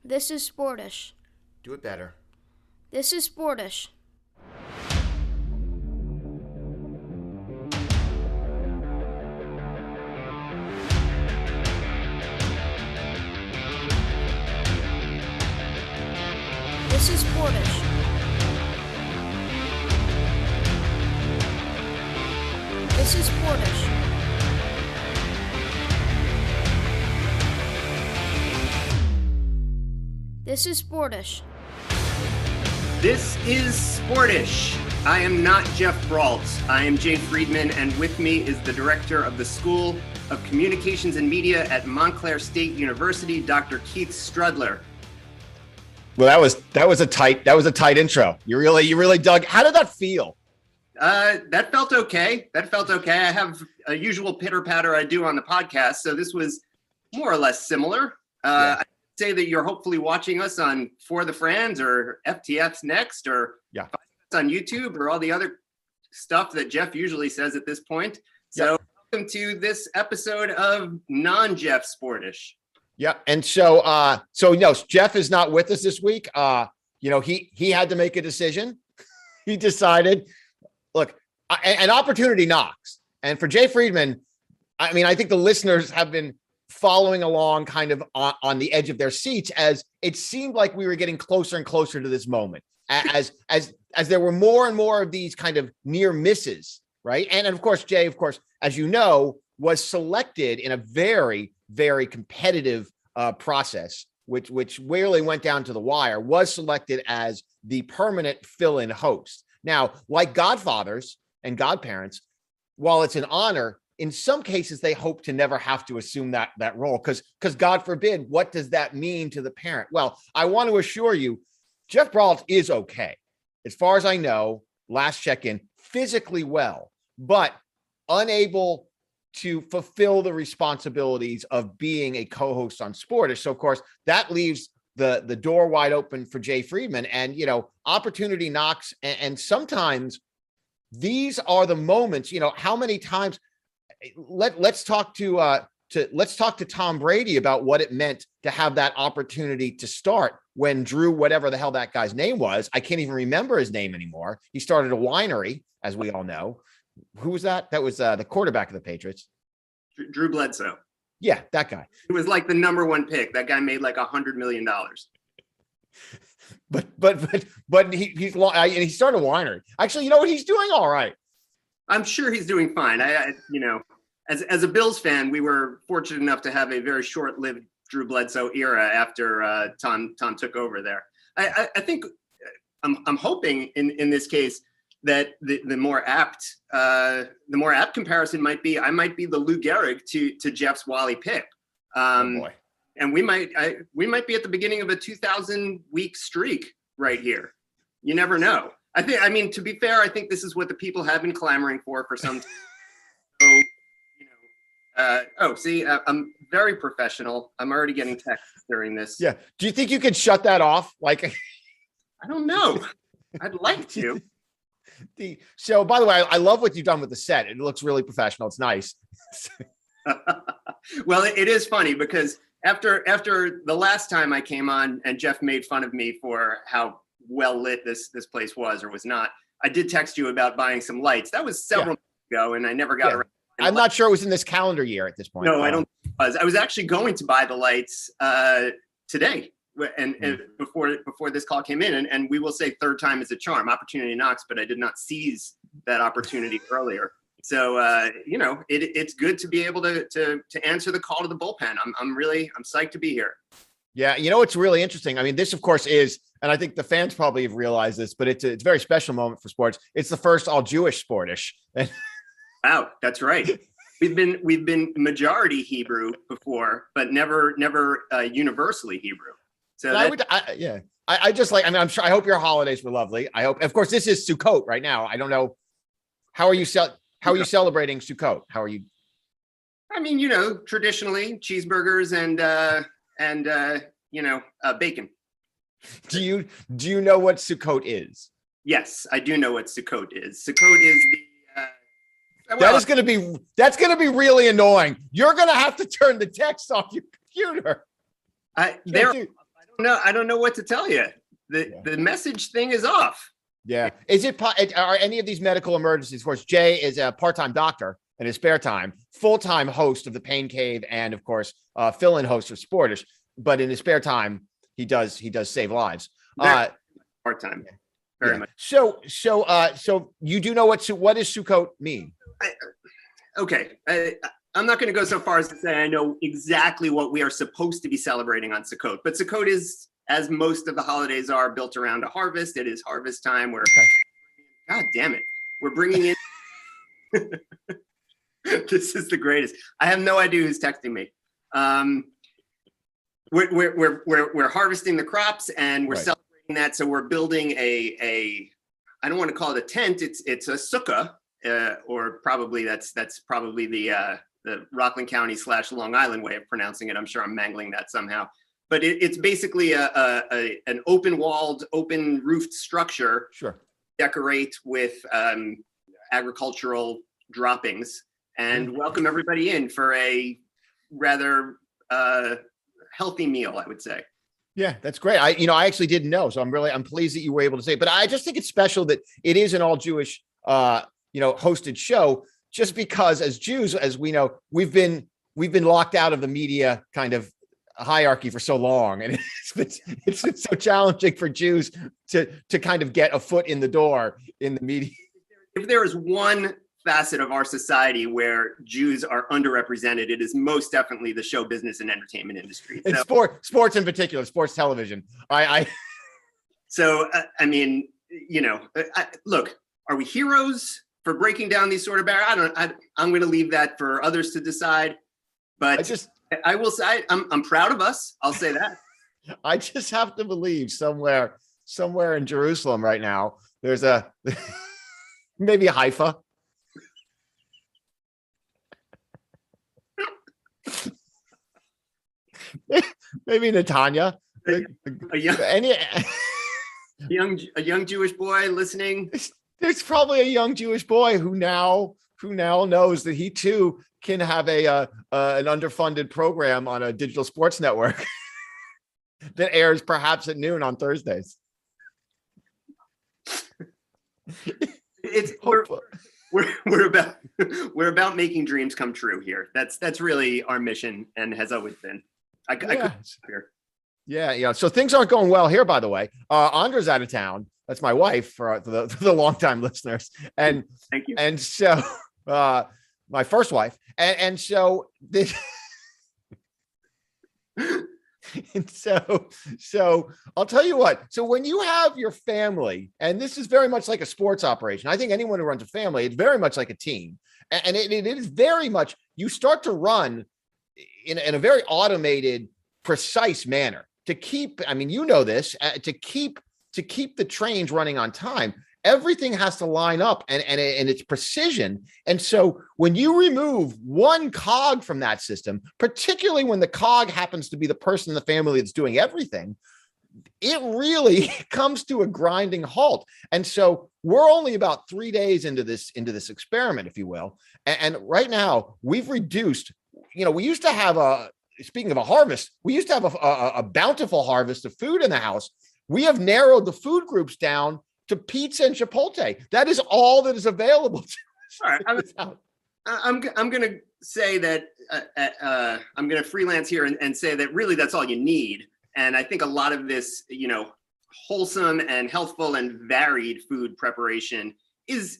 This is Sportish. Do it better. This is Sportish. This is Sportish. This is Sportish. This is Sportish. This is Sportish. I am not Jeff Brault. I am Jay Friedman, and with me is the director of the School of Communications and Media at Montclair State University, Dr. Keith Strudler. Well, that was a tight intro. You really dug. How did that feel? That felt okay. I have a usual pitter patter I do on the podcast, so this was more or less similar. I'd say that you're hopefully watching us on For the Friends or FTF's Next or on YouTube or all the other stuff that Jeff usually says at this point. So welcome to this episode of Non-Jeff Sportish. Yeah, and so no, Jeff is not with us this week. He had to make a decision. He decided, look, an opportunity knocks, and for Jay Friedman, I mean, I think the listeners have been following along kind of on the edge of their seats as it seemed like we were getting closer and closer to this moment as there were more and more of these kind of near misses, right? And of course, Jay, as you know, was selected in a very, very competitive process, which rarely went down to the wire, was selected as the permanent fill-in host. Now, like godfathers and godparents, while it's an honor, in some cases, they hope to never have to assume that role because God forbid, what does that mean to the parent? Well, I want to assure you, Jeff Brault is okay. As far as I know, last check-in, physically well, but unable to fulfill the responsibilities of being a co-host on Sportish. So, of course, that leaves the door wide open for Jay Friedman. And, opportunity knocks. And sometimes these are the moments, how many times let's talk to Tom Brady about what it meant to have that opportunity to start when Drew, whatever the hell that guy's name was, I can't even remember his name anymore. He started a winery, as we all know. Who was that? That was the quarterback of the Patriots. Drew Bledsoe. Yeah, that guy. It was like the number one pick. That guy made like $100 million. But he started a winery. Actually, you know what? He's doing all right. I'm sure he's doing fine. As a Bills fan, we were fortunate enough to have a very short-lived Drew Bledsoe era after Tom took over there. I think I'm hoping in this case that the more apt comparison might be I might be the Lou Gehrig to Jeff's Wally Pipp. Oh boy. And we might be at the beginning of a 2,000-week streak right here. You never know. To be fair, I think this is what the people have been clamoring for some time. So, I'm very professional. I'm already getting texts during this. Yeah. Do you think you could shut that off? Like, I don't know. I'd like to. So, by the way, I love what you've done with the set. It looks really professional. It's nice. Well, it is funny because after the last time I came on and Jeff made fun of me for how well lit this place was or was not, I did text you about buying some lights. That was several months ago, and I never got around. I'm not sure it was in this calendar year at this point. No, I don't. I was actually going to buy the lights today, and before this call came in, and we will say third time is a charm. Opportunity knocks, but I did not seize that opportunity earlier. So it's good to be able to answer the call to the bullpen. I'm psyched to be here. Yeah, it's really interesting. I mean, this of course is, and I think the fans probably have realized this, but it's a very special moment for sports. It's the first all Jewish Sportish. Wow, that's right. We've been majority Hebrew before, but never universally Hebrew. So I just like. I mean, I'm sure. I hope your holidays were lovely. I hope. Of course, this is Sukkot right now. I don't know. How are you celebrating Sukkot? How are you? I mean, traditionally cheeseburgers and bacon. Do you know what Sukkot is? Yes, I do know what Sukkot is. Sukkot is the that's going to be really annoying. You're going to have to turn the text off your computer. I don't No, I don't know what to tell you. The message thing is off. Yeah. Are any of these medical emergencies? Of course, Jay is a part-time doctor in his spare time, full-time host of the Pain Cave, and of course, fill-in host of Sportish. But in his spare time, he does save lives. Part-time, very much. So you do know what does Sukkot mean? Okay. I'm not going to go so far as to say I know exactly what we are supposed to be celebrating on Sukkot, but Sukkot is, as most of the holidays are, built around a harvest. It is harvest time. God damn it, we're bringing in. This is the greatest. I have no idea who's texting me. We're harvesting the crops and we're celebrating that. So we're building a I don't want to call it a tent. It's a sukkah, or probably that's probably the Rockland County / Long Island way of pronouncing it. I'm sure I'm mangling that somehow. But it's basically an open-walled, open-roofed structure. Sure. Decorate with agricultural droppings and welcome everybody in for a rather healthy meal, I would say. Yeah, that's great. I actually didn't know, so I'm pleased that you were able to say it. But I just think it's special that it is an all Jewish, hosted show. Just because, as Jews, as we know, we've been locked out of the media kind of hierarchy for so long, and it's so challenging for Jews to kind of get a foot in the door in the media. If there is one facet of our society where Jews are underrepresented, it is most definitely the show business and entertainment industry. And sports in particular, sports television. So I mean, look, are we heroes for breaking down these sort of barriers? I'm going to leave that for others to decide. But I will say I'm proud of us. I'll say that. I just have to believe somewhere in Jerusalem right now, there's maybe Haifa. Maybe Netanya. A young Jewish boy listening. There's probably a young Jewish boy who now knows that he too can have an underfunded program on a digital sports network that airs perhaps at noon on Thursdays. We're about making dreams come true here. That's really our mission and has always been. I couldn't here. Yeah. So things aren't going well here, by the way. Andra's out of town. That's my wife for the longtime listeners. And thank you. And so my first wife. And so this and so I'll tell you what. So when you have your family, and this is very much like a sports operation, I think anyone who runs a family, it's very much like a team. And it is very much, you start to run in a very automated, precise manner to keep, to keep the trains running on time. Everything has to line up and it's precision. And so when you remove one cog from that system, particularly when the cog happens to be the person in the family that's doing everything, it really comes to a grinding halt. And so we're only about 3 days into this experiment, if you will. And right now we've reduced, we used to have speaking of a harvest, we used to have a bountiful harvest of food in the house. We have narrowed the food groups down to pizza and Chipotle. That is all that is available to us. All right. I'm going to say that I'm going to freelance here and say that really that's all you need. And I think a lot of this, wholesome and healthful and varied food preparation is,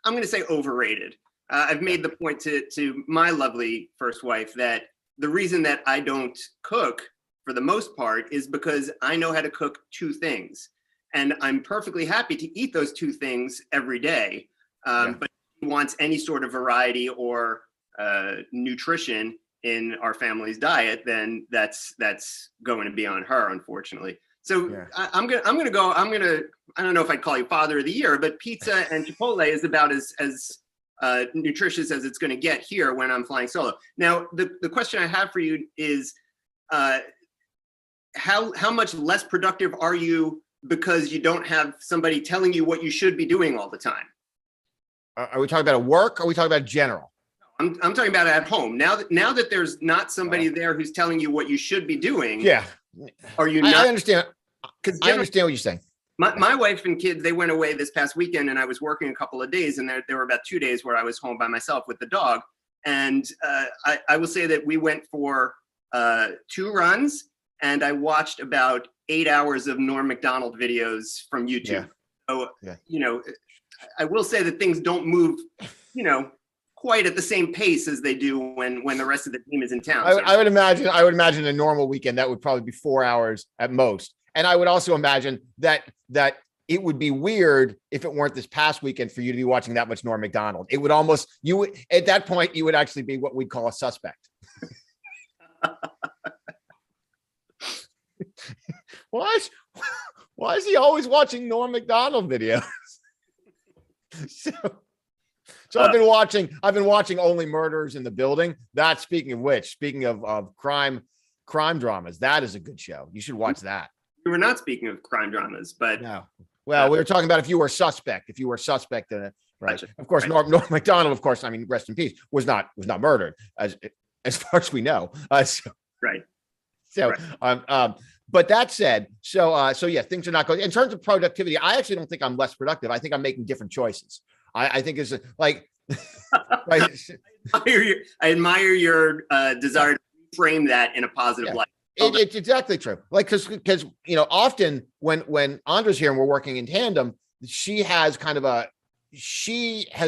I'm going to say, overrated. I've made the point to my lovely first wife that the reason that I don't cook for the most part is because I know how to cook two things. And I'm perfectly happy to eat those two things every day. But if she wants any sort of variety or nutrition in our family's diet, then that's going to be on her, unfortunately. So I'm gonna I don't know if I'd call you father of the year, but pizza and Chipotle is about as nutritious as it's going to get here when I'm flying solo. Now, the question I have for you is, how much less productive are you because you don't have somebody telling you what you should be doing all the time? Are we talking about at work? Or are we talking about general? I'm talking about at home. Now that there's not somebody there who's telling you what you should be doing. Yeah. Are you I not? understand. Because I understand what you're saying. my wife and kids, they went away this past weekend, and I was working a couple of days, and there were about 2 days where I was home by myself with the dog. And I will say that we went for 2 runs, and I watched about 8 hours of Norm Macdonald videos from YouTube. So, I will say that things don't move, quite at the same pace as they do when the rest of the team is in town. I would imagine a normal weekend that would probably be 4 hours at most. And I would also imagine that it would be weird if it weren't this past weekend for you to be watching that much Norm Macdonald. It would at that point, you would actually be what we'd call a suspect. Why is he always watching Norm Macdonald videos? So I've been watching Only Murders in the Building. That's speaking of crime dramas. That is a good show. You should watch that. We were not speaking of crime dramas, but no. Well, we were talking about if you were a suspect in it, right? Gotcha. Of course, Right. Norm Macdonald, of course, I mean, rest in peace, was not murdered as far as we know. Right. So, but that said, so yeah, things are not going in terms of productivity. I actually don't think I'm less productive. I think I'm making different choices. I think it's like, right. I admire your desire to frame that in a positive light. It's exactly true. Like, because often when Andra's here and we're working in tandem, she has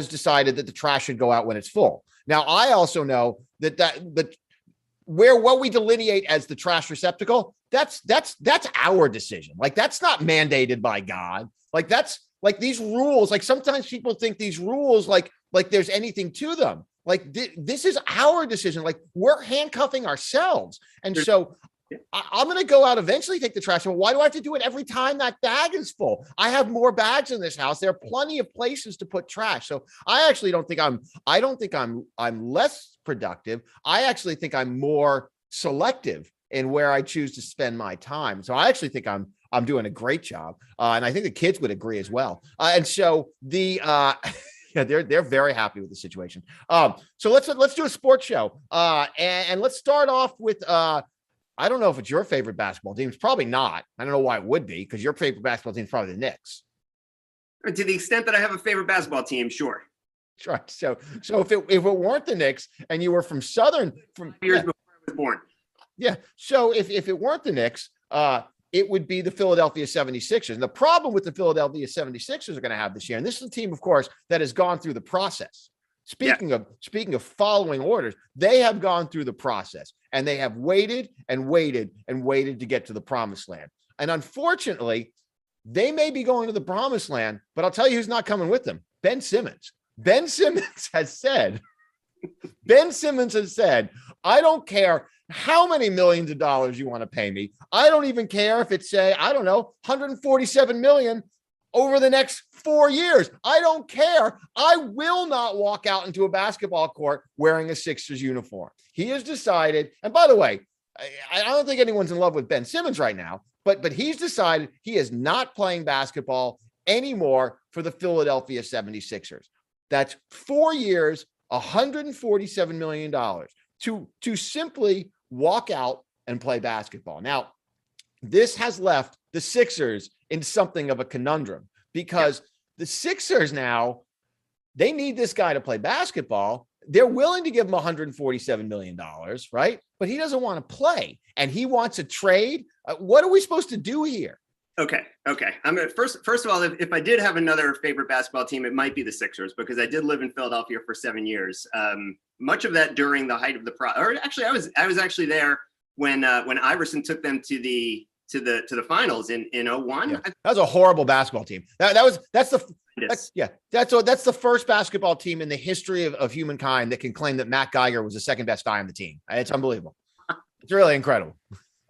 decided that the trash should go out when it's full. Now, I also know that what we delineate as the trash receptacle, that's our decision. Like, that's not mandated by God. Like, that's like these rules. Like, sometimes people think these rules like there's anything to them. Like, this is our decision. Like, we're handcuffing ourselves. And so I'm going to go out eventually, take the trash. But why do I have to do it every time that bag is full? I have more bags in this house. There are plenty of places to put trash. So I actually don't think I'm less productive. I actually think I'm more selective in where I choose to spend my time. So I actually think I'm doing a great job. And I think the kids would agree as well. And so they're very happy with the situation. So let's do a sports show. And let's start off with I don't know if it's your favorite basketball team. It's probably not. I don't know why it would be, because your favorite basketball team is probably the Knicks. To the extent that I have a favorite basketball team, sure. Right. So if it weren't the Knicks and you were from years before I was born. Yeah. So if it weren't the Knicks, it would be the Philadelphia 76ers. And the problem with the Philadelphia 76ers are going to have this year, and this is a team, of course, that has gone through the process. Speaking of following orders, they have gone through the process, and they have waited and waited and waited to get to the promised land. And unfortunately, they may be going to the promised land, but I'll tell you who's not coming with them. Ben Simmons. Ben Simmons has said, I don't care how many millions of dollars you want to pay me. I don't even care if it's, say, I don't know, 147 million over the next 4 years. I don't care. I will not walk out into a basketball court wearing a Sixers uniform. He has decided, and by the way, I don't think anyone's in love with Ben Simmons right now, but he's decided he is not playing basketball anymore for the Philadelphia 76ers. That's 4 years, $147 million to simply walk out and play basketball. Now, this has left the Sixers in something of a conundrum, because the Sixers now, they need this guy to play basketball. They're willing to give him $147 million, right? But he doesn't want to play, and he wants a trade. What are we supposed to do here? Okay. I'm gonna first of all, if I did have another favorite basketball team, it might be the Sixers, because I did live in Philadelphia for 7 years. Much of that during the height of or actually, I was actually there when Iverson took them to the finals in 01. Yeah. That was a horrible basketball team. That's the first basketball team in the history of humankind that can claim that Matt Geiger was the second best guy on the team. It's unbelievable. It's really incredible.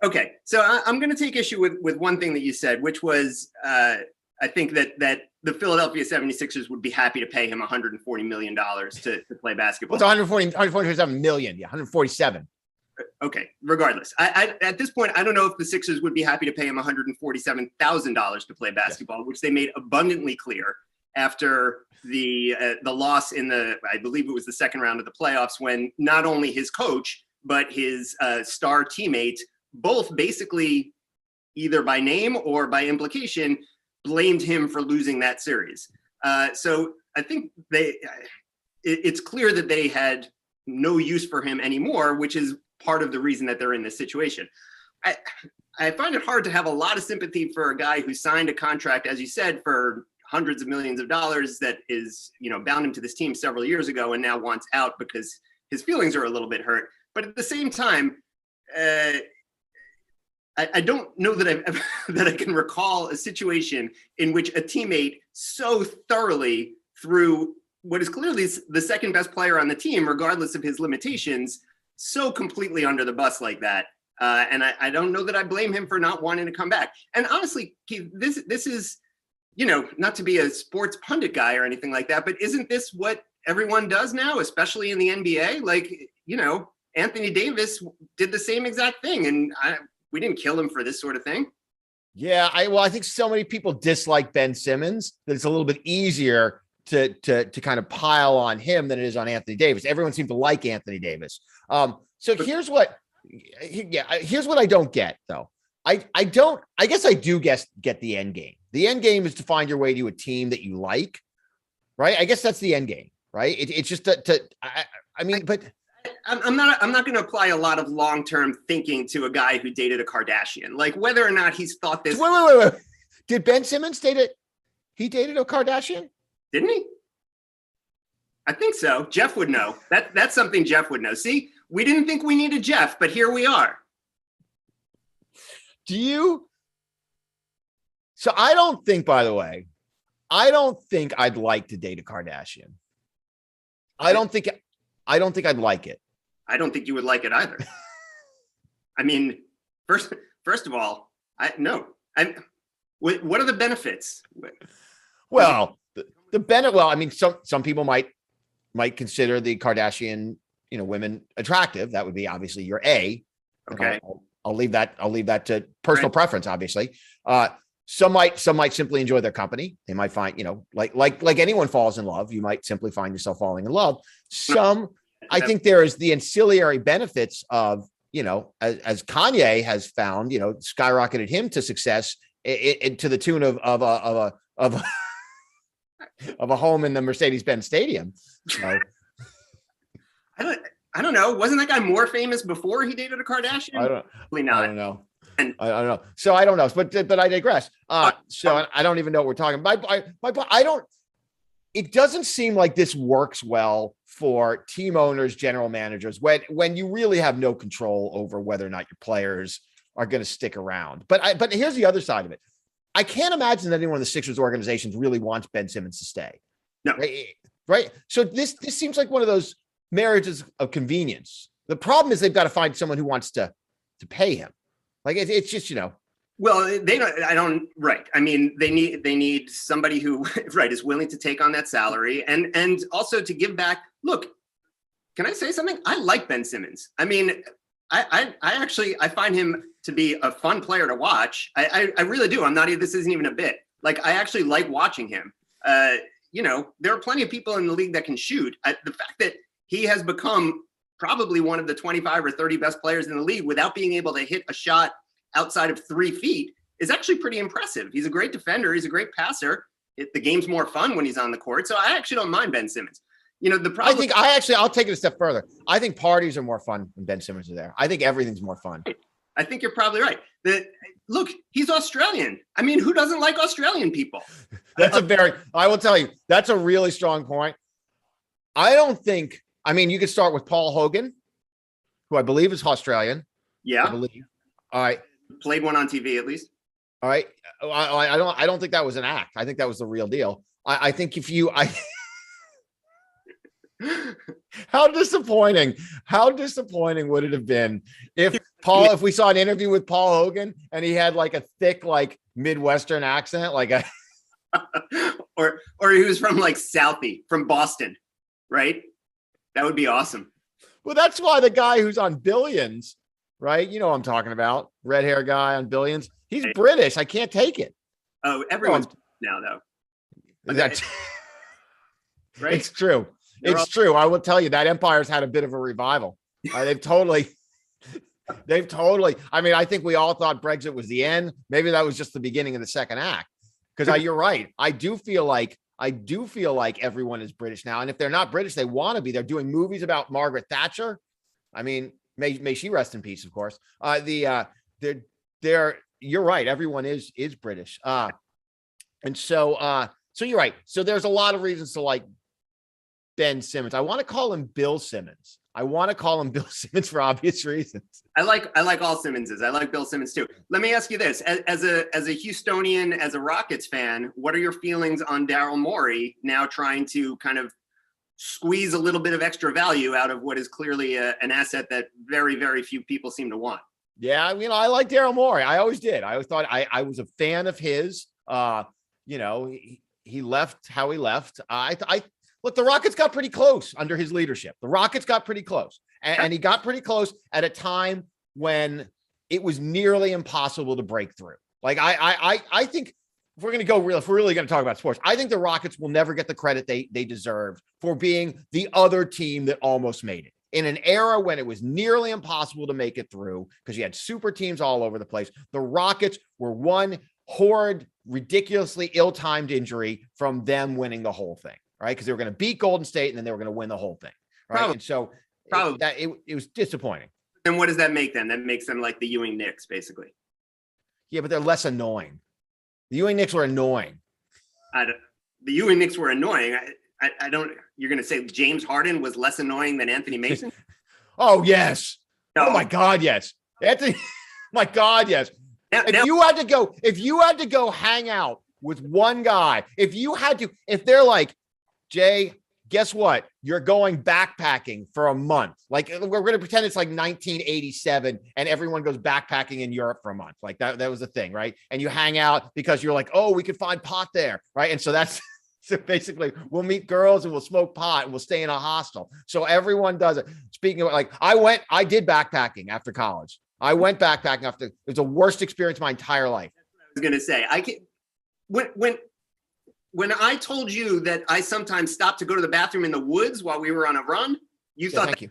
Okay, so I'm going to take issue with one thing that you said, which was I think that the Philadelphia 76ers would be happy to pay him $140 million to play basketball. It's 147 million. Yeah, 147. Okay, regardless. I at this point, I don't know if the Sixers would be happy to pay him $147,000 to play basketball, which they made abundantly clear after the loss in I believe it was the second round of the playoffs, when not only his coach, but his star teammate both basically either by name or by implication blamed him for losing that series. So I think it's clear that they had no use for him anymore, which is part of the reason that they're in this situation. I find it hard to have a lot of sympathy for a guy who signed a contract, as you said, for hundreds of millions of dollars that is, bound him to this team several years ago and now wants out because his feelings are a little bit hurt. But at the same time, I don't know that that I can recall a situation in which a teammate so thoroughly threw what is clearly the second best player on the team, regardless of his limitations, so completely under the bus like that. And I don't know that I blame him for not wanting to come back. And honestly, Keith, this is, not to be a sports pundit guy or anything like that, but isn't this what everyone does now, especially in the NBA? Like, Anthony Davis did the same exact thing, and we didn't kill him for this sort of thing. Yeah, I think so many people dislike Ben Simmons that it's a little bit easier to kind of pile on him than it is on Anthony Davis. Everyone seemed to like Anthony Davis. Here's what I don't get though. I guess I do get the end game. The end game is to find your way to a team that you like, right? I guess that's the end game, right? It's just but I'm not going to apply a lot of long-term thinking to a guy who dated a Kardashian, like whether or not he's thought this. Wait. Did Ben Simmons date it? He dated a Kardashian? Didn't he? I think so. Jeff would know. That's something Jeff would know. See, we didn't think we needed Jeff, but here we are. So I don't think, by the way, I'd like to date a Kardashian. I don't think I'd like it. I don't think you would like it either. I mean, first of all, what are the benefits? Well, the benefit. Well, I mean, some people might consider the Kardashian, women attractive. That would be obviously your A. Okay. I'll leave that to personal preference. Obviously, some might simply enjoy their company. They might find, like anyone falls in love, you might simply find yourself falling in love. I think there is the ancillary benefits of, as Kanye has found, skyrocketed him to success to the tune of a home in the Mercedes-Benz Stadium. So, I don't know. Wasn't that guy more famous before he dated a Kardashian? Probably not. I don't know. I don't know. So I don't know. But I digress. So I don't even know what we're talking about. It doesn't seem like this works well for team owners, general managers, when you really have no control over whether or not your players are going to stick around. But here's the other side of it. I can't imagine that anyone in the Sixers organizations really wants Ben Simmons to stay. No. Right. So this seems like one of those marriages of convenience. The problem is they've got to find someone who wants to pay him. Like it's just, Well, they don't. I don't. Right. I mean, they need somebody who, is willing to take on that salary and also to give back. Look, can I say something? I like Ben Simmons. I mean, I actually find him to be a fun player to watch. I really do. This isn't even a bit. Like, I actually like watching him. There are plenty of people in the league that can shoot. The fact that he has become probably one of the 25 or 30 best players in the league without being able to hit a shot outside of 3 feet is actually pretty impressive. He's a great defender. He's a great passer. The game's more fun when he's on the court. So I actually don't mind Ben Simmons. The problem. I'll take it a step further. I think parties are more fun when Ben Simmons is there. I think everything's more fun. I think you're probably right. Look, he's Australian. I mean, who doesn't like Australian people? I will tell you, that's a really strong point. You could start with Paul Hogan, who I believe is Australian. Yeah. I believe. All right. Played one on TV at least. All right. I don't think that was an act. I think that was the real deal. I think how disappointing would it have been if we saw an interview with Paul Hogan and he had like a thick, like Midwestern accent, like a, or he was from like Southie, from Boston, right? That would be awesome. Well, that's why the guy who's on Billions, right? You know what I'm talking about. Red hair guy on Billions. He's British. I can't take it. Oh, everyone's now though. That's right. It's true. It's true. I will tell you that Empire's had a bit of a revival. They've totally They've totally. I mean, I think we all thought Brexit was the end. Maybe that was just the beginning of the second act. Because you're right. I do feel like everyone is British now, and if they're not British, they want to be. They're doing movies about Margaret Thatcher. I mean, may she rest in peace, of course. You're right. Everyone is British. And so you're right. So there's a lot of reasons to like Ben Simmons. I want to call him Bill Simmons. For obvious reasons. I like all Simmonses. I like Bill Simmons too. Let me ask you this: as a Houstonian, as a Rockets fan, what are your feelings on Daryl Morey now trying to kind of squeeze a little bit of extra value out of what is clearly an asset that very, very few people seem to want? Yeah, I like Daryl Morey. I always did. I always thought I was a fan of his. He left how he left. Look, the Rockets got pretty close under his leadership. And he got pretty close at a time when it was nearly impossible to break through. Like I think if we're really going to talk about sports, I think the Rockets will never get the credit they deserve for being the other team that almost made it. In an era when it was nearly impossible to make it through because you had super teams all over the place, the Rockets were one horrid, ridiculously ill-timed injury from them winning the whole thing. Right, because they were going to beat Golden State and then they were going to win the whole thing. Right, probably. And so it was disappointing. And what does that make them? That makes them like the Ewing Knicks, basically. Yeah, but they're less annoying. The Ewing Knicks were annoying. The Ewing Knicks were annoying. I don't. You're going to say James Harden was less annoying than Anthony Mason? Oh yes. No. Oh my God, yes. Anthony. My God, yes. If you had to go hang out with one guy, if they're like, Jay, guess what? You're going backpacking for a month. Like we're going to pretend it's like 1987 and everyone goes backpacking in Europe for a month. Like that was the thing, right? And you hang out because you're like, oh, we could find pot there, right? And so that's so basically we'll meet girls and we'll smoke pot and we'll stay in a hostel. So everyone does it. Speaking of like, I did backpacking after college. I went backpacking after. It was the worst experience of my entire life. I was going to say, when I told you that I sometimes stopped to go to the bathroom in the woods while we were on a run, you thought that was the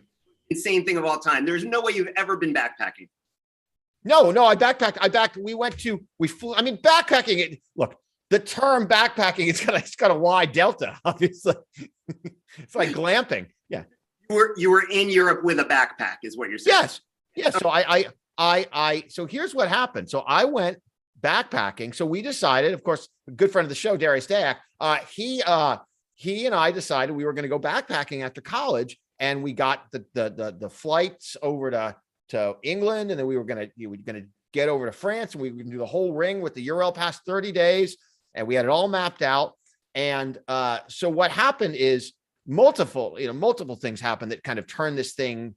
insane thing of all time. There's no way you've ever been backpacking. No, I backpacked. We flew. I mean, backpacking. Look, the term backpacking, it's got a wide delta. Obviously, it's like glamping. Yeah. You were in Europe with a backpack, is what you're saying. Yes. So so here's what happened. So I went backpacking. So we decided, of course, a good friend of the show, Darius Dayak, he and I decided we were going to go backpacking after college, and we got the flights over to England, and then we were going to get over to France, and we were going to do the whole ring with the Euro past 30 days, and we had it all mapped out. And so what happened is multiple things happened that kind of turned this thing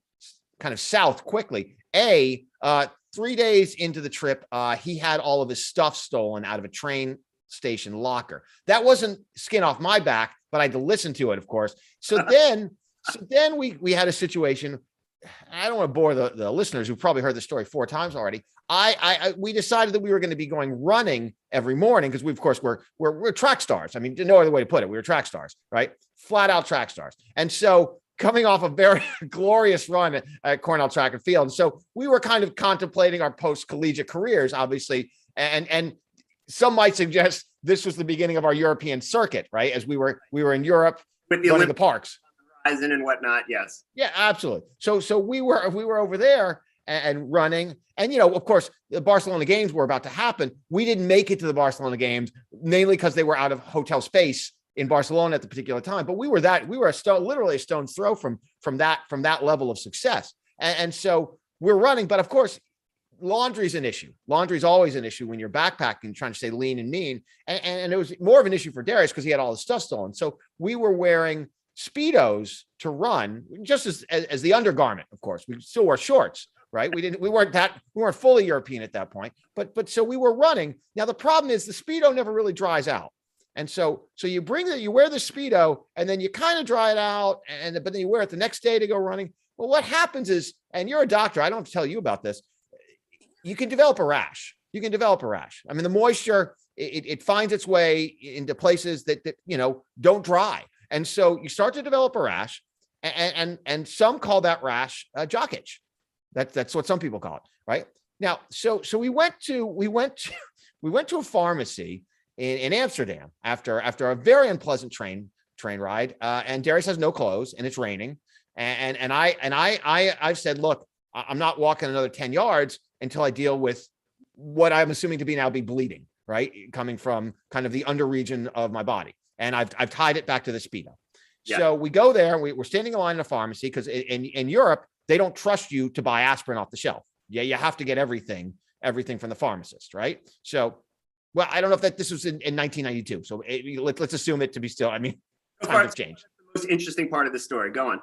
kind of south quickly. 3 days into the trip, he had all of his stuff stolen out of a train station locker. That wasn't skin off my back, but I had to listen to it, of course. So then we had a situation. I don't want to bore the listeners who've probably heard the story 4 times already. We decided that we were going to be going running every morning because we're track stars. I mean, no other way to put it. We were track stars, right? Flat out track stars. And so coming off a very glorious run at Cornell Track and Field. And so we were kind of contemplating our post-collegiate careers, obviously. And some might suggest this was the beginning of our European circuit, right? As we were in Europe with running the parks. Horizon and whatnot, yes. Yeah, absolutely. So we were over there and running. And, of course, the Barcelona games were about to happen. We didn't make it to the Barcelona games, mainly because they were out of hotel space in Barcelona at the particular time, but we were literally a stone's throw from that level of success. And so we're running, but of course, laundry's an issue. Laundry's always an issue when you're backpacking, trying to stay lean and mean. And it was more of an issue for Darius because he had all his stuff stolen. So we were wearing Speedos to run, just as the undergarment, of course. We still wore shorts, right? We weren't fully European at that point, but so we were running. Now the problem is the Speedo never really dries out. And so you wear the Speedo and then you kind of dry it out, but then you wear it the next day to go running. Well, what happens is, and you're a doctor, I don't have to tell you about this, you can develop a rash. I mean, the moisture, it finds its way into places that don't dry. And so you start to develop a rash, and some call that rash jock itch. That's what some people call it, right? Now, so we went to a pharmacy in Amsterdam after a very unpleasant train ride, and Darius has no clothes and it's raining, and I've said, look, I'm not walking another 10 yards until I deal with what I'm assuming to be bleeding, right, coming from kind of the under region of my body, and I've tied it back to the Speedo. Yeah. So we go there, we're standing in line in a pharmacy because in Europe they don't trust you to buy aspirin off the shelf. Yeah, you have to get everything from the pharmacist, right? So, well, I don't know if this was in 1992. So let's assume it to be still. I mean, times have changed. The most interesting part of the story. Go on.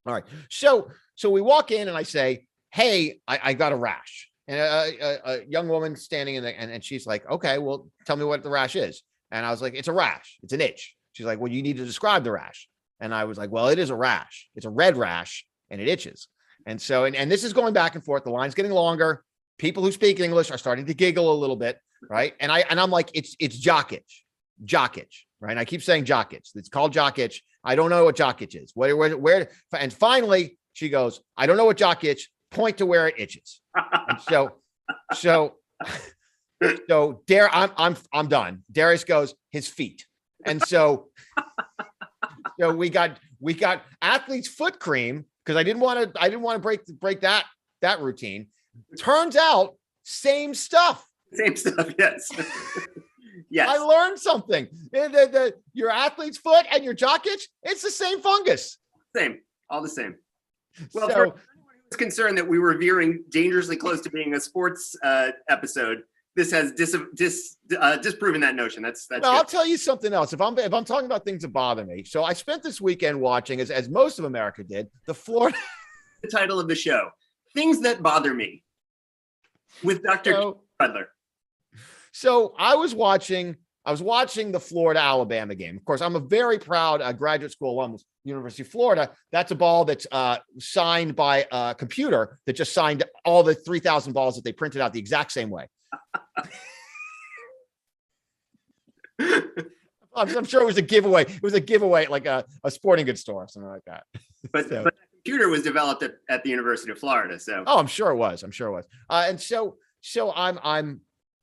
All right. So we walk in and I say, hey, I got a rash. And a young woman standing in there, and she's like, okay, well, tell me what the rash is. And I was like, it's a rash. It's an itch. She's like, well, you need to describe the rash. And I was like, well, it is a rash. It's a red rash and it itches. And so, and this is going back and forth. The line's getting longer. People who speak English are starting to giggle a little bit, right? And I'm like, it's jock itch, right? And I keep saying jock itch. It's called jock itch. I don't know what jock itch is. Where? And finally, she goes, I don't know what jock itch. Point to where it itches. And so I'm done. Darius goes, his feet. And so we got athlete's foot cream because I didn't want to break that routine. Turns out same stuff. Yes. Yes. I learned something. Your athlete's foot and your jock itch, it's the same fungus. All the same. Well, for anyone who was concerned that we were veering dangerously close to being a sports episode, this has disproven that notion. That's well, I'll tell you something else. If I'm talking about things that bother me, so I spent this weekend watching, as most of America did, the Florida. The title of the show: Things That Bother Me, with Dr. Strudler. So I was watching the Florida-Alabama game. Of course, I'm a very proud graduate school alumnus, University of Florida. That's a ball that's signed by a computer that just signed all the 3,000 balls that they printed out the exact same way. I'm sure it was a giveaway. It was a giveaway, like a sporting goods store or something like that. But the computer was developed at the University of Florida. So I'm sure it was. And so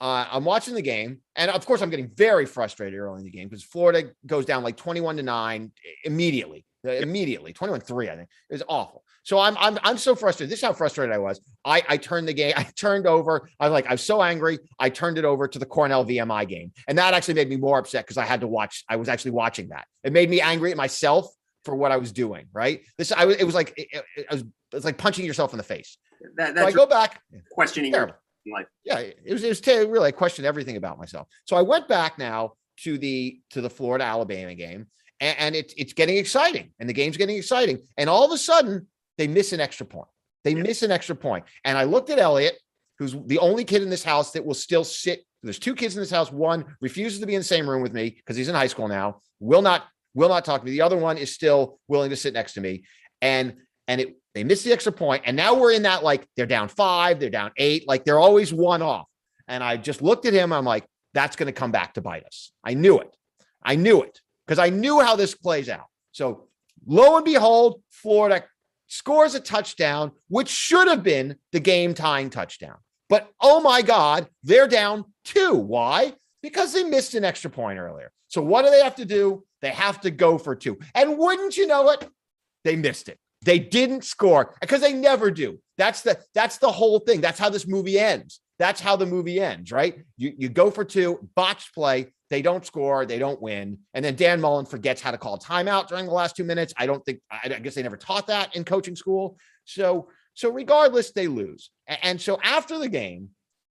I'm watching the game, and of course I'm getting very frustrated early in the game because Florida goes down like 21-9 immediately, 21-3. I think it was awful. So I'm so frustrated. This is how frustrated I was. I turned the game. I turned over. I was so angry. I turned it over to the Cornell VMI game, and that actually made me more upset because I had to watch. I was actually watching that. It made me angry at myself for what I was doing. Right. It was like punching yourself in the face. So I go back questioning your life. Yeah, it was really, I questioned everything about myself. So I went back now to the Florida Alabama game, and it's getting exciting, and the game's getting exciting, and all of a sudden they miss an extra point. And I looked at Elliot, who's the only kid in this house that will still sit. There's two kids in this house. One refuses to be in the same room with me because he's in high school now. Will not talk to me. The other one is still willing to sit next to me, they missed the extra point, and now we're in that, like, they're down 5, they're down 8, like they're always one off. And I just looked at him. I'm like, that's going to come back to bite us. I knew it because I knew how this plays out. So lo and behold, Florida scores a touchdown, which should have been the game tying touchdown. But oh my God, they're down 2. Why? Because they missed an extra point earlier. So what do they have to do? They have to go for 2. And wouldn't you know it? They missed it. They didn't score because they never do. That's the whole thing. That's how this movie ends. That's how the movie ends, right? You go for 2, botched play. They don't score. They don't win. And then Dan Mullen forgets how to call timeout during the last 2 minutes. I guess they never taught that in coaching school. So regardless, they lose. And so after the game,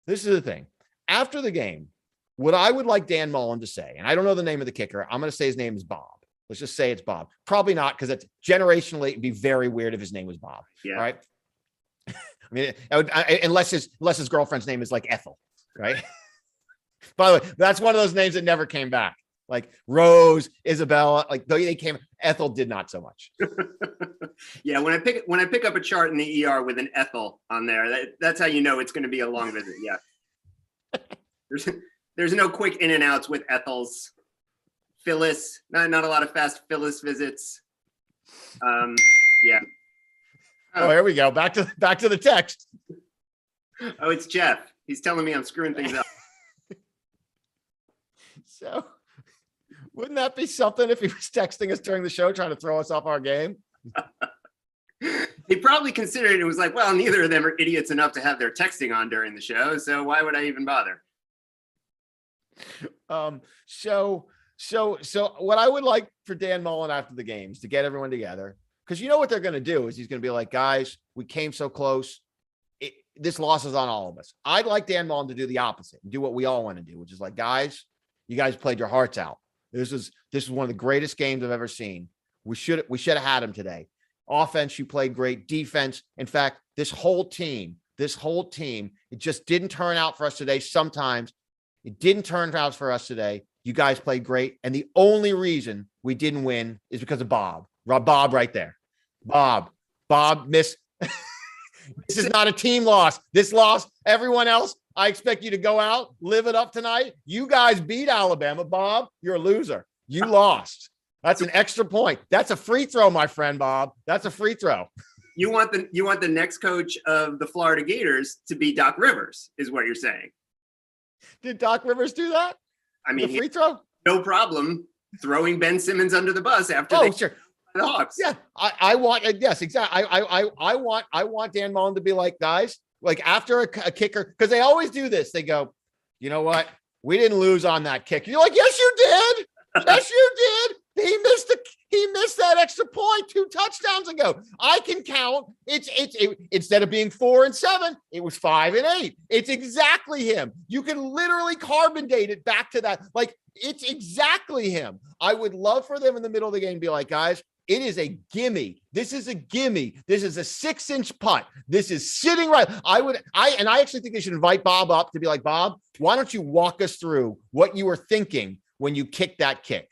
this is the thing. After the game, what I would like Dan Mullen to say, and I don't know the name of the kicker. I'm going to say his name is Bob. Let's just say it's Bob. Probably not, because it's generationally, it'd be very weird if his name was Bob. Yeah. Right. I mean, unless his girlfriend's name is like Ethel, right? By the way, that's one of those names that never came back. Like Rose, Isabella, like they came. Ethel did not so much. Yeah, when I pick up a chart in the ER with an Ethel on there, that's how you know it's going to be a long visit. Yeah. There's no quick in and outs with Ethels. Phyllis, not a lot of fast Phyllis visits. Yeah. Oh, here we go. Back to the text. Oh, it's Jeff. He's telling me I'm screwing things up. So wouldn't that be something if he was texting us during the show, trying to throw us off our game? He probably considered it. It was like, well, neither of them are idiots enough to have their texting on during the show. So why would I even bother? So what I would like for Dan Mullen after the games to get everyone together, because you know what they're going to do is he's going to be like, guys, we came so close. This loss is on all of us. I'd like Dan Mullen to do the opposite and do what we all want to do, which is like, guys, you guys played your hearts out. This is one of the greatest games I've ever seen. We should have had him today. Offense, you played great. Defense, in fact, this whole team, it just didn't turn out for us today. Sometimes it didn't turn out for us today. You guys played great. And the only reason we didn't win is because of Bob. Bob right there. Bob missed. This is not a team loss. This loss, everyone else, I expect you to go out, live it up tonight. You guys beat Alabama. Bob, you're a loser. You lost. That's an extra point. That's a free throw, my friend, Bob. That's a free throw. You want the next coach of the Florida Gators to be Doc Rivers, is what you're saying. Did Doc Rivers do that? I mean, the free throw? No problem throwing Ben Simmons under the bus after sure. The Hawks. Yeah, I want, yes, exactly. I want Dan Mullen to be like, guys, like after a kicker, because they always do this. They go, you know what? We didn't lose on that kick. You're like, yes, you did. Yes, you did. He missed that extra point 2 touchdowns ago. I can count. It's instead of being 4 and 7, it was 5 and 8. It's exactly him. You can literally carbon date it back to that. Like, it's exactly him. I would love for them in the middle of the game to be like, guys, it is a gimme. This is a gimme. This is a 6-inch putt. This is sitting right. I actually think they should invite Bob up to be like, Bob, why don't you walk us through what you were thinking when you kicked that kick?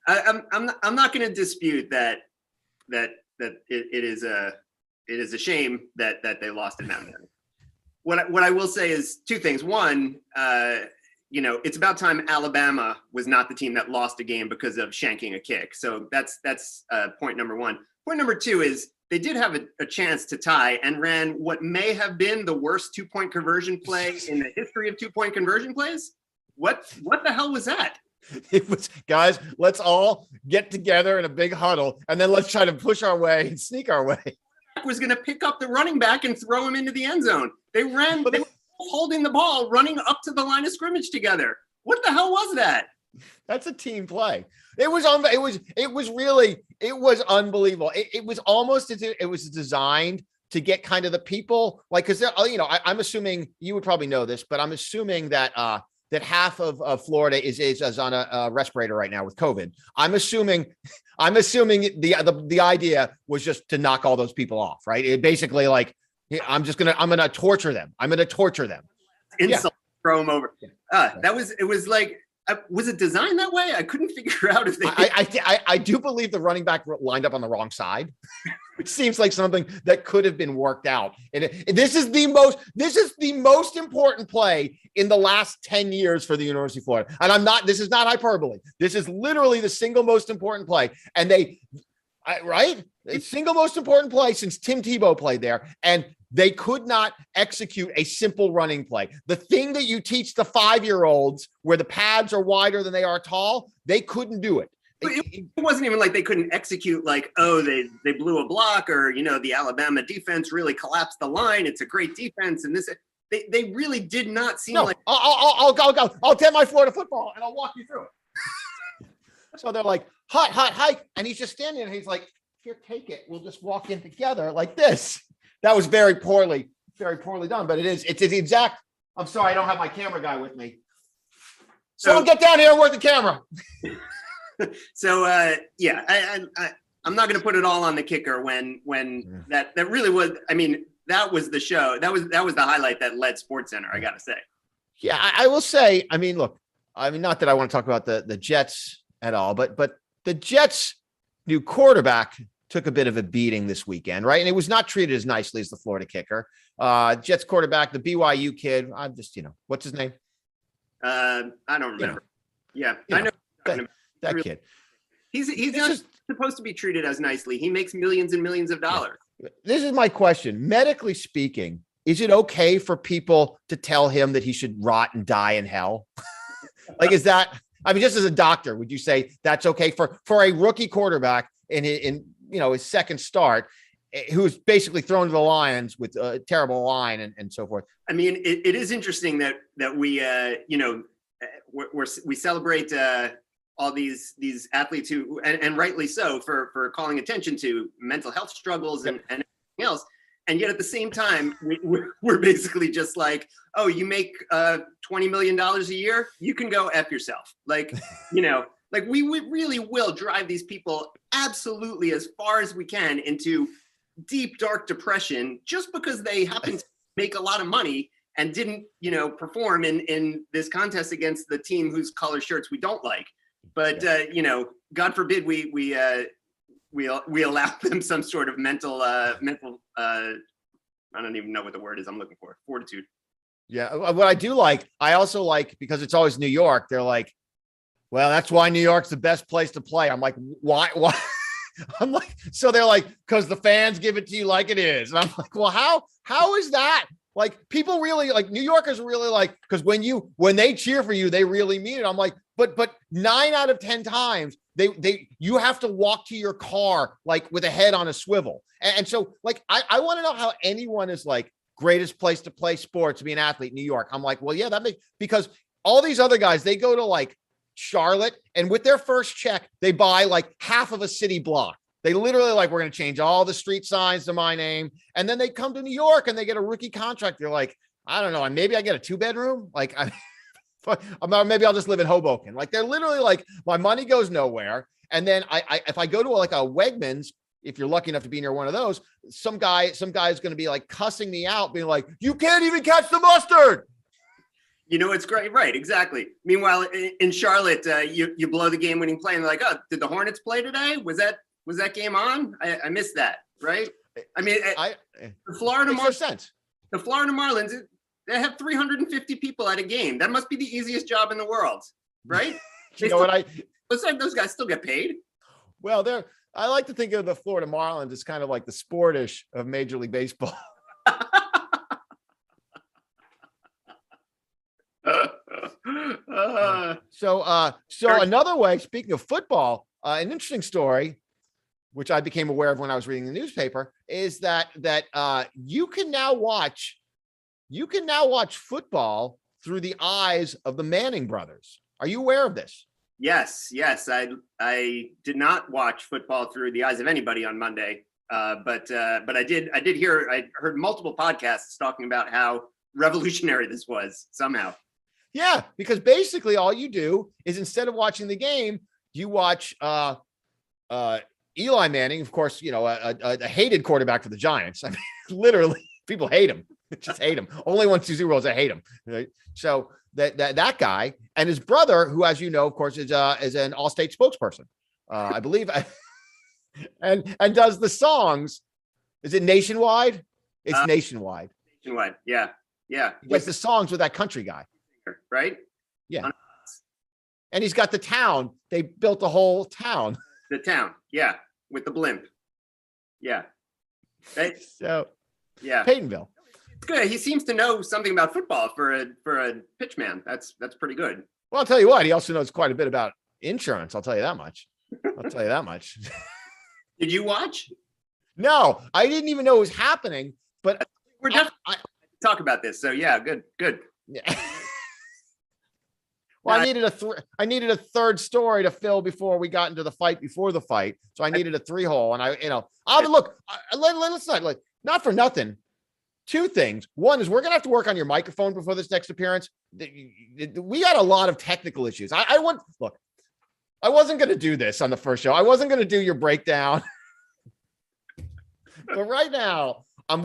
I'm not going to dispute that it is a shame that they lost in that manner. What I will say is 2 things. One, it's about time Alabama was not the team that lost a game because of shanking a kick. So that's point number 1. Point number 2 is they did have a chance to tie and ran what may have been the worst 2-point conversion play in the history of 2-point conversion plays. What the hell was that? It was, guys, let's all get together in a big huddle and then let's try to push our way and sneak our way. Was going to pick up the running back and throw him into the end zone. They were holding the ball, running up to the line of scrimmage together. What the hell was that? That's a team play. It was unbelievable. It was almost as if it was designed to get kind of the people, like, because I'm assuming you would probably know this, but I'm assuming that half of Florida is on a respirator right now with COVID. I'm assuming the idea was just to knock all those people off, right? It basically, like, I'm going to torture them. I'm going to torture them. Insult, throw them over. Was it designed that way? I couldn't figure out if they. I do believe the running back lined up on the wrong side, which seems like something that could have been worked out. And this is the most important play in the last 10 years for the University of Florida. And this is not hyperbole. This is literally the single most important play. And it's single most important play since Tim Tebow played there. And they could not execute a simple running play. The thing that you teach the 5-year-olds where the pads are wider than they are tall, they couldn't do it. It wasn't even like they couldn't execute, like, oh, they blew a block, or, the Alabama defense really collapsed the line. It's a great defense. And they really did not seem like. I'll go. I'll tell my Florida football and I'll walk you through it. So they're like, hot, hike. And he's just standing there and he's like, here, take it. We'll just walk in together like this. That was very poorly done, but it's the exact. I'm sorry, I don't have my camera guy with me. So get down here and work the camera. So I'm not going to put it all on the kicker when that really was. I mean, that was the show. That was the highlight that led SportsCenter. I got to say. Yeah, I will say. I mean, look. I mean, not that I want to talk about the Jets at all, but the Jets' new quarterback took a bit of a beating this weekend, right? And it was not treated as nicely as the Florida kicker. Jets quarterback, the BYU kid. I'm just, what's his name? I don't remember. I know that kid. He's not supposed to be treated as nicely. He makes millions and millions of dollars. This is my question. Medically speaking, is it okay for people to tell him that he should rot and die in hell? Like, is that, I mean, just as a doctor, would you say that's okay for a rookie quarterback in his second start, who's basically thrown to the Lions with a terrible line and so forth? I mean, it is interesting that we we celebrate all these athletes who, and rightly so, for calling attention to mental health struggles and everything else. And yet at the same time, we're basically just like, oh, you make $20 million a year, you can go F yourself. Like, like we really will drive these people absolutely as far as we can into deep, dark depression just because they happen to make a lot of money and didn't, perform in this contest against the team whose color shirts we don't like. But, God forbid we allow them some sort of mental, I don't even know what the word is I'm looking for, fortitude. Yeah. What I also like, because it's always New York, they're like, well, that's why New York's the best place to play. I'm like, why? I'm like, so they're like, because the fans give it to you like it is. And I'm like, well, how is that? Like, people really, like, New Yorkers really like, because when they cheer for you, they really mean it. I'm like, but 9 out of 10 times you have to walk to your car like with a head on a swivel. And so, like, I want to know how anyone is like greatest place to play sports, to be an athlete in New York. I'm like, well, yeah, because all these other guys, they go to like Charlotte, and with their first check, they buy like half of a city block. They literally like, we're going to change all the street signs to my name. And then they come to New York and they get a rookie contract. They're like, I don't know, maybe I get a 2-bedroom. Like, maybe I'll just live in Hoboken. Like, they're literally like, my money goes nowhere. And then if I go to like a Wegmans, if you're lucky enough to be near one of those, some guy is going to be like cussing me out, being like, you can't even catch the mustard. It's great. Right. Exactly. Meanwhile, in Charlotte, you blow the game winning play and they're like, oh, did the Hornets play today? Was that game on? I missed that. Right. I mean, the Florida Marlins, they have 350 people at a game. That must be the easiest job in the world. Right. Those guys still get paid. Well, I like to think of the Florida Marlins as kind of like the Sportish of Major League Baseball. So another way, speaking of football, an interesting story, which I became aware of when I was reading the newspaper, is that you can now watch football through the eyes of the Manning brothers. Are you aware of this? Yes. I did not watch football through the eyes of anybody on Monday, but I did hear. I heard multiple podcasts talking about how revolutionary this was somehow. Yeah, because basically all you do is, instead of watching the game, you watch Eli Manning, of course, a hated quarterback for the Giants. I mean, literally, people hate him. Just hate him. Only won 2 Super Bowls that hate him. Right? So that guy and his brother, who, as you know, of course, is an All-State spokesperson, I believe, and does the songs. Is it nationwide? It's nationwide. Nationwide, yeah. Like the songs with that country guy. Right? Yeah. And he's got the town. They built the whole town. The town, yeah, with the blimp. Yeah. So, yeah. Peytonville. It's good. He seems to know something about football for a pitchman. That's pretty good. Well, I'll tell you what, he also knows quite a bit about insurance. I'll tell you that much. Did you watch? No, I didn't even know it was happening, but we're definitely talk about this. So yeah, good. Yeah. Well, I needed a third story to fill before we got into the fight before the fight. So I needed a 3-hole, and let's not, like, not for nothing. 2 things. One is, we're going to have to work on your microphone before this next appearance. We got a lot of technical issues. I wasn't going to do this on the first show. I wasn't going to do your breakdown, but right now I'm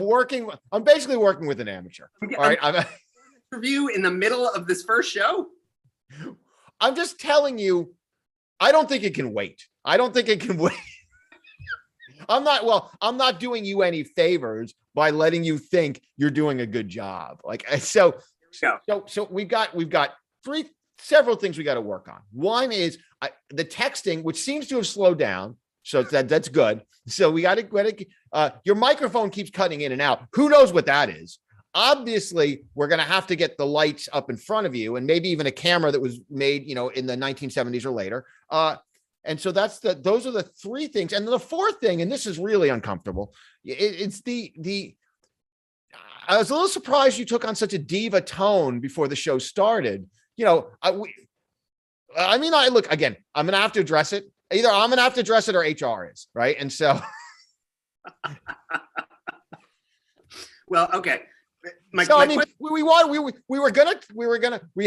basically working with an amateur. All right. I'm review in the middle of this first show. I'm just telling you, I don't think it can wait. I'm not doing you any favors by letting you think you're doing a good job. Like, so we've got several things we got to work on. One is the texting, which seems to have slowed down. So that's good. So we got to, your microphone keeps cutting in and out. Who knows what that is? Obviously, we're going to have to get the lights up in front of you and maybe even a camera that was made, in the 1970s or later. And so those are the three things. And the fourth thing, and this is really uncomfortable. It's I was a little surprised you took on such a diva tone before the show started. Look, again, I'm going to have to address it. Either I'm going to have to address it or HR is, right? And so. Well, okay. We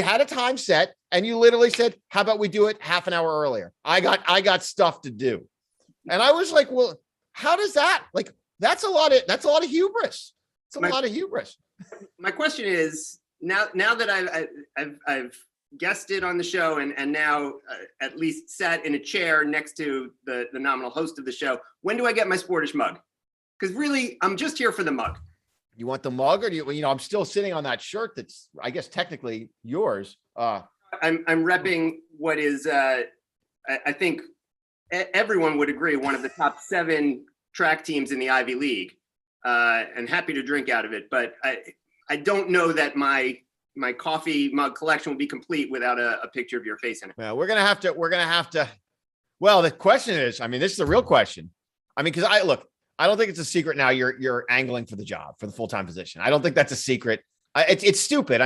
had a time set and you literally said, how about we do it half an hour earlier? I got stuff to do. And I was like, well, how does that, that's a lot of hubris. It's a lot of hubris. My question is now that I've guested on the show and now at least sat in a chair next to the nominal host of the show, when do I get my Sportish mug? Because really, I'm just here for the mug. You want the mug, or do you? I'm still sitting on that shirt that's, I guess, technically yours. I'm repping what is, I think everyone would agree, one of the top 7 track teams in the Ivy League, and happy to drink out of it. But I don't know that my coffee mug collection will be complete without a picture of your face in it. Well, we're gonna have to. Well, the question is, this is the real question. Because I don't think it's a secret now. You're angling for the job, for the full-time position. I don't think that's a secret. It's stupid.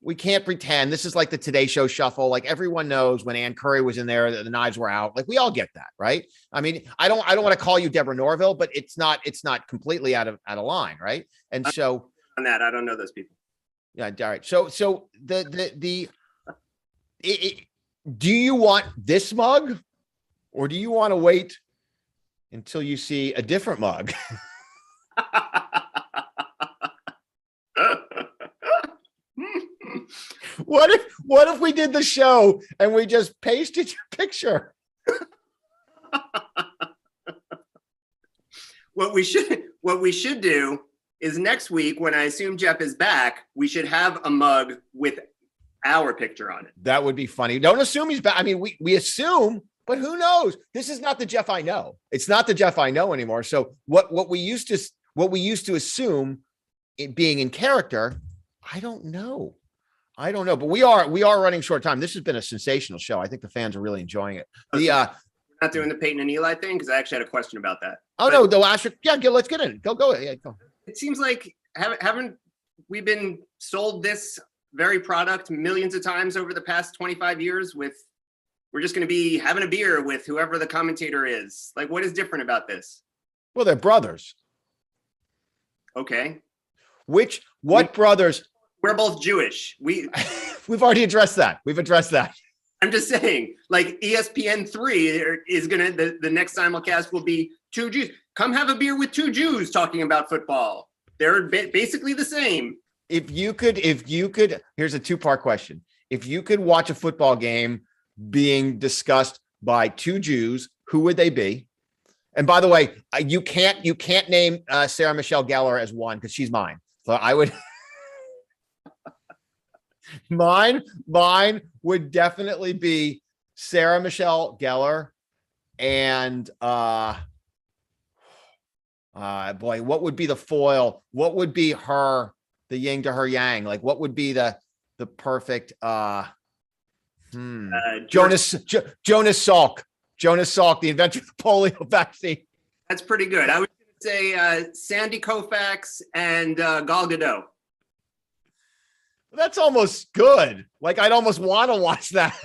We can't pretend. This is like the Today Show shuffle. Like everyone knows when Ann Curry was in there, the knives were out. Like we all get that, right? I don't want to call you Deborah Norville, but it's not completely out of line, right? And so on that, I don't know those people. Yeah, all right. So do you want this mug, or do you want to wait until you see a different mug? What if we did the show and we just pasted your picture? What we should do is next week, when I assume Jeff is back, we should have a mug with our picture on it. That would be funny. Don't assume he's back. We assume, but who knows? This is not the Jeff I know. It's not the Jeff I know anymore. So what we used to assume, it being in character, I don't know. But we are running short time. This has been a sensational show. I think the fans are really enjoying it. We're not doing the Peyton and Eli thing, because I actually had a question about that. No, the last, let's get in. Go. Yeah, go. It seems like haven't we been sold this very product millions of times over the past 25 years with, we're just going to be having a beer with whoever the commentator is. Like, what is different about this? Well, they're brothers. Okay. What brothers? We're both Jewish. We've already addressed that. I'm just saying, like ESPN3 is going to, the next simulcast will be 2 Jews. Come have a beer with 2 Jews talking about football. They're basically the same. If you could, here's a 2-part question. If you could watch a football game being discussed by 2 Jews, who would they be? And by the way, you can't name Sarah Michelle Gellar as one, because she's mine. So I would, mine would definitely be Sarah Michelle Gellar. And boy, what would be the foil? What would be the yin to her yang? Like, what would be the perfect Jonas Salk, the inventor of the polio vaccine. That's pretty good. I would say Sandy Koufax and Gal Gadot. That's almost good. Like, I'd almost want to watch that.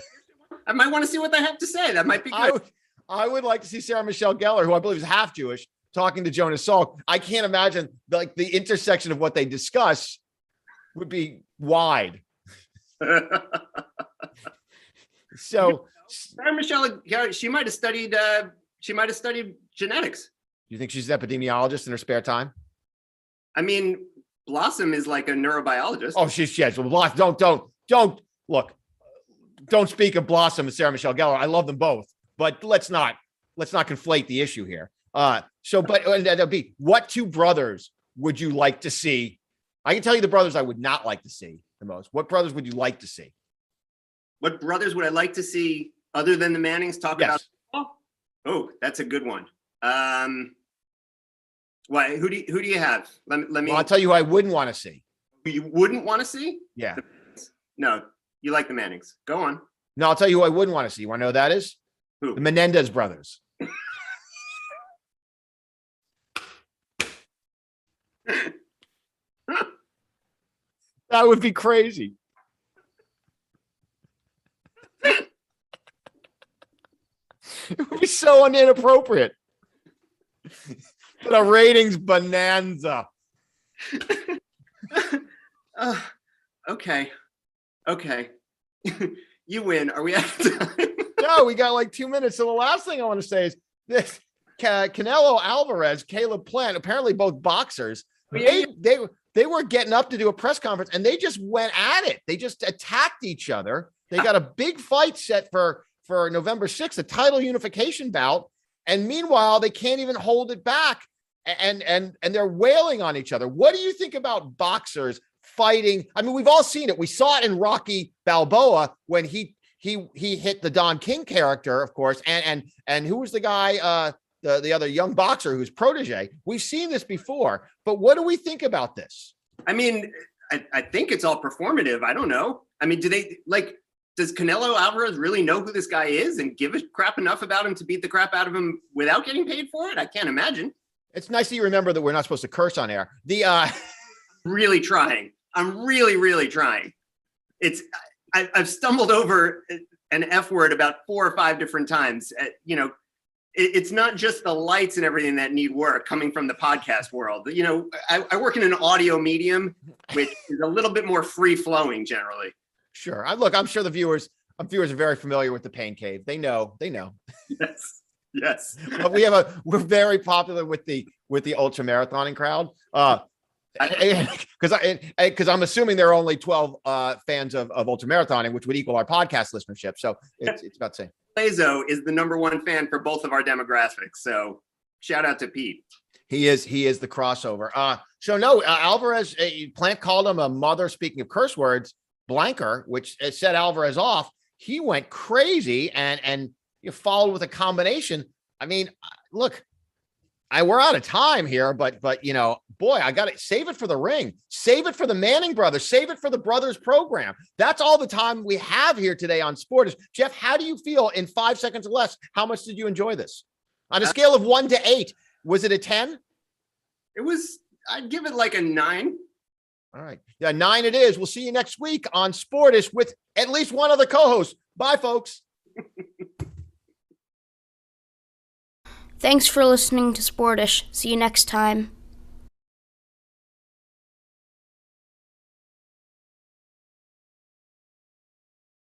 I might want to see what they have to say. That might be good. I would like to see Sarah Michelle Gellar, who I believe is half Jewish, talking to Jonas Salk. I can't imagine the intersection of what they discuss would be wide. So Sarah Michelle, she might have studied genetics. You think she's an epidemiologist in her spare time? Blossom is like a neurobiologist. Oh, she's well, Blossom. Don't speak of Blossom and Sarah Michelle Gellar. I love them both, but let's not conflate the issue here. But that'll be, what 2 brothers would you like to see? I can tell you the brothers I would not like to see the most. What brothers would you like to see? What brothers would I like to see other than the Mannings talk about football? Oh, that's a good one. What? Who do you have? Let me. Well, I'll tell you who I wouldn't want to see. Who you wouldn't want to see? Yeah. No, you like the Mannings. Go on. No, I'll tell you who I wouldn't want to see. You want to know who that is? Who? The Menendez brothers. That would be crazy. It would be so inappropriate. The ratings bonanza. Okay. You win. Are we out of time? No, we got like 2 minutes. So the last thing I want to say is this: Canelo Alvarez, Caleb Plant, apparently both boxers. They were getting up to do a press conference, and they just went at it. They just attacked each other. They got a big fight set for November 6th, a title unification bout. And meanwhile, they can't even hold it back. And they're wailing on each other. What do you think about boxers fighting? I mean, we've all seen it. We saw it in Rocky Balboa when he hit the Don King character, of course. And who was the guy, the other young boxer who's protege? We've seen this before, but what do we think about this? I mean, I think it's all performative. I don't know. I mean, does Canelo Alvarez really know who this guy is and give a crap enough about him to beat the crap out of him without getting paid for it? I can't imagine. It's nice that you remember that we're not supposed to curse on air. Really trying. I'm really trying. I've stumbled over an F word about 4 or 5 different times. It's not just the lights and everything that need work coming from the podcast world. I work in an audio medium, which is a little bit more free flowing generally. Sure. I'm sure the viewers are very familiar with the Pain Cave. They know. Yes. But we're very popular with the ultra marathoning crowd. Because I'm assuming there are only 12 fans of ultra marathoning, which would equal our podcast listenership. So it's about the same. Lazo is the #1 fan for both of our demographics. So shout out to Pete. He is the crossover. Alvarez, Plant called him a mother, speaking of curse words, blanker, which set Alvarez off. He went crazy and you followed with a combination. I mean, look, we're out of time here, but boy, I got to save it for the ring, save it for the Manning brothers, save it for the brothers program. That's all the time we have here today on Sportish. Jeff, how do you feel in 5 seconds or less? How much did you enjoy this? On a scale of 1 to 8, was it a 10? I'd give it like a 9. All right. Yeah, 9 it is. We'll see you next week on Sportish with at least one other co-host. Bye, folks. Thanks for listening to Sportish. See you next time.